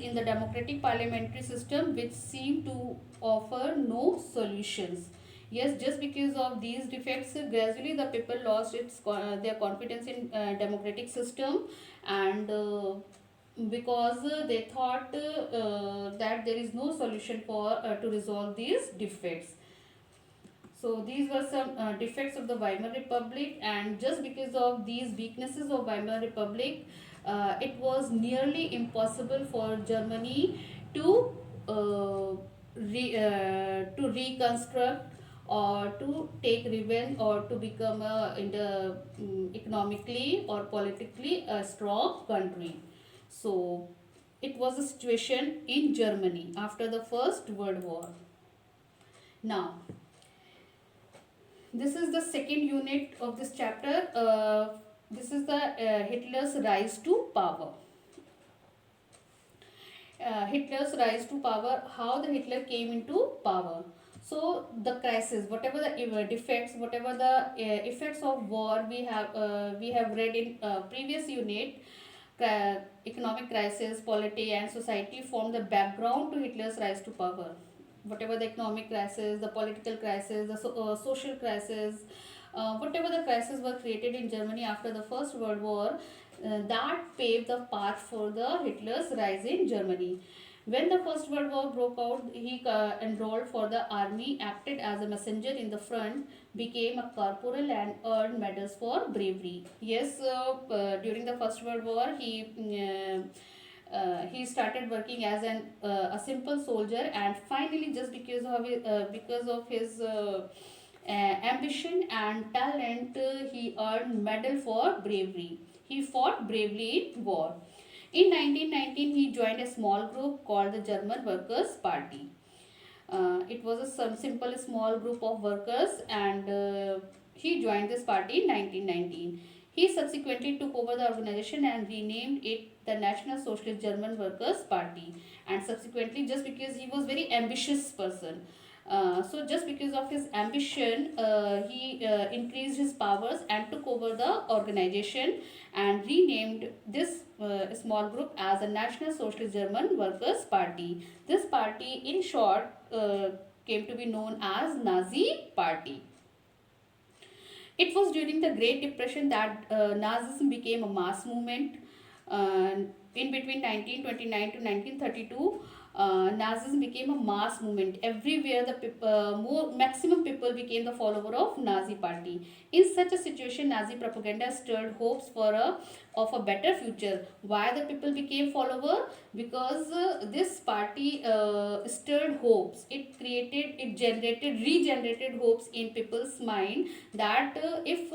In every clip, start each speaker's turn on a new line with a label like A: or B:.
A: in the democratic parliamentary system which seemed to offer no solutions. Yes, just because of these defects, gradually the people lost their confidence in democratic system, and because they thought that there is no solution for to resolve these defects. So these were some defects of the Weimar Republic, and just because of these weaknesses of Weimar Republic, it was nearly impossible for Germany to to reconstruct or to take revenge or to become economically or politically a strong country. So it was a situation in Germany after the First World War. Now, this is the second unit of this chapter. This is the Hitler's rise to power. Hitler's rise to power, how the Hitler came into power. So the crisis, whatever the defects, whatever the effects of war we have read in previous unit, economic crisis, polity and society formed the background to Hitler's rise to power. Whatever the economic crisis, the political crisis, the social crisis, whatever the crises were created in Germany after the First World War, that paved the path for the Hitler's rise in Germany. When the First World War broke out, he enrolled for the army, acted as a messenger in the front, became a corporal and earned medals for bravery. Yes, during the First World War, he started working as a simple soldier, and finally, just because of his ambition and talent, he earned medal for bravery. He fought bravely in war. In 1919, he joined a small group called the German Workers' Party. It was a some simple small group of workers, and he joined this party in 1919. He subsequently took over the organization and renamed it the National Socialist German Workers' Party. And subsequently, just because he was very ambitious person, so just because of his ambition, he increased his powers and took over the organization and renamed this small group as a National Socialist German Workers' Party. This party, in short, came to be known as Nazi Party. It was during the Great Depression that Nazism became a mass movement. In between 1929 to 1932, Nazism became a mass movement. Everywhere, more maximum people became the follower of Nazi Party. In such a situation, Nazi propaganda stirred hopes of a better future. Why the people became follower? Because this party stirred hopes. Regenerated hopes in people's mind that if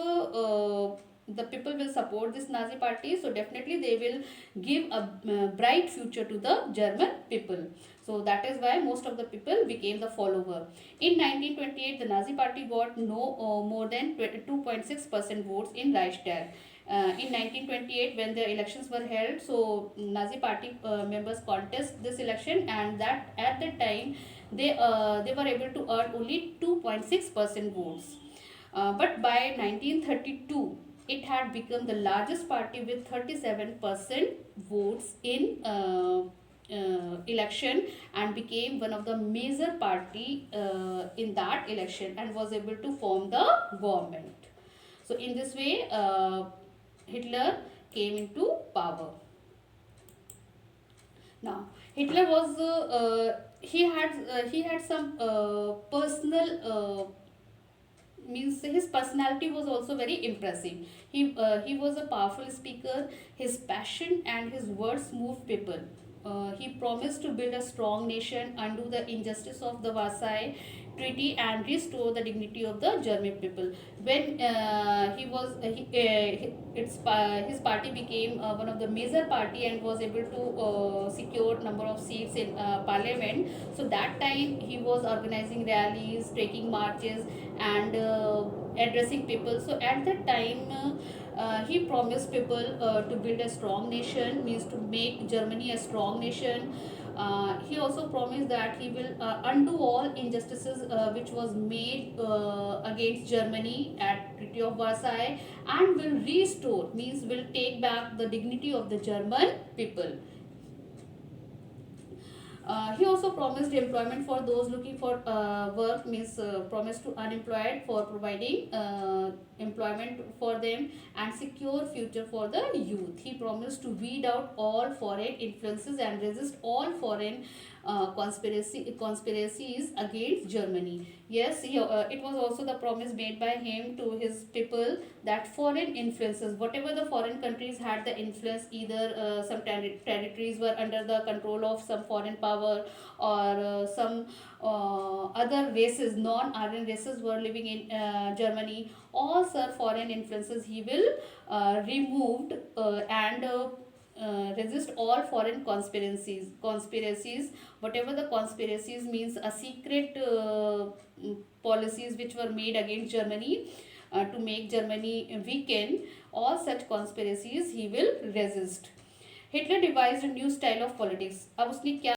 A: the people will support this Nazi party, so definitely they will give a bright future to the German people. So that is why most of the people became the follower. In 1928, the Nazi party got no more than 2.6% votes in Reichstag. In 1928, when the elections were held, so Nazi party members contest this election, and that at that time they were able to earn only 2.6% votes. But by 1932, it had become the largest party with 37% votes in election, and became one of the major party in that election, and was able to form the government. So in this way, Hitler came into power. Now, Hitler was he had some personal means his personality was also very impressive. He was a powerful speaker. His passion and his words moved people. He promised to build a strong nation, undo the injustice of the Versailles Treaty, and restore the dignity of the German people. When he was his party became one of the major party and was able to secure number of seats in parliament. So that time he was organizing rallies, taking marches, and addressing people. So at that time, he promised people to build a strong nation, means to make Germany a strong nation. He also promised that he will undo all injustices which was made against Germany at Treaty of Versailles, and will restore, means will take back the dignity of the German people. He also promised employment for those looking for work, means promised to unemployed for providing employment for them and secure future for the youth. He promised to weed out all foreign influences and resist all foreign conspiracies against Germany. Yes, it was also the promise made by him to his people that foreign influences, whatever the foreign countries had the influence, either some territories were under the control of some foreign power, or some other races, non-Aryan races were living in Germany, all sir foreign influences he will removed, and resist all foreign conspiracies, whatever the conspiracies means a secret policies which were made against Germany, to make Germany weaken, all such conspiracies he will resist. Hitler devised new style of politics. अब उसने क्या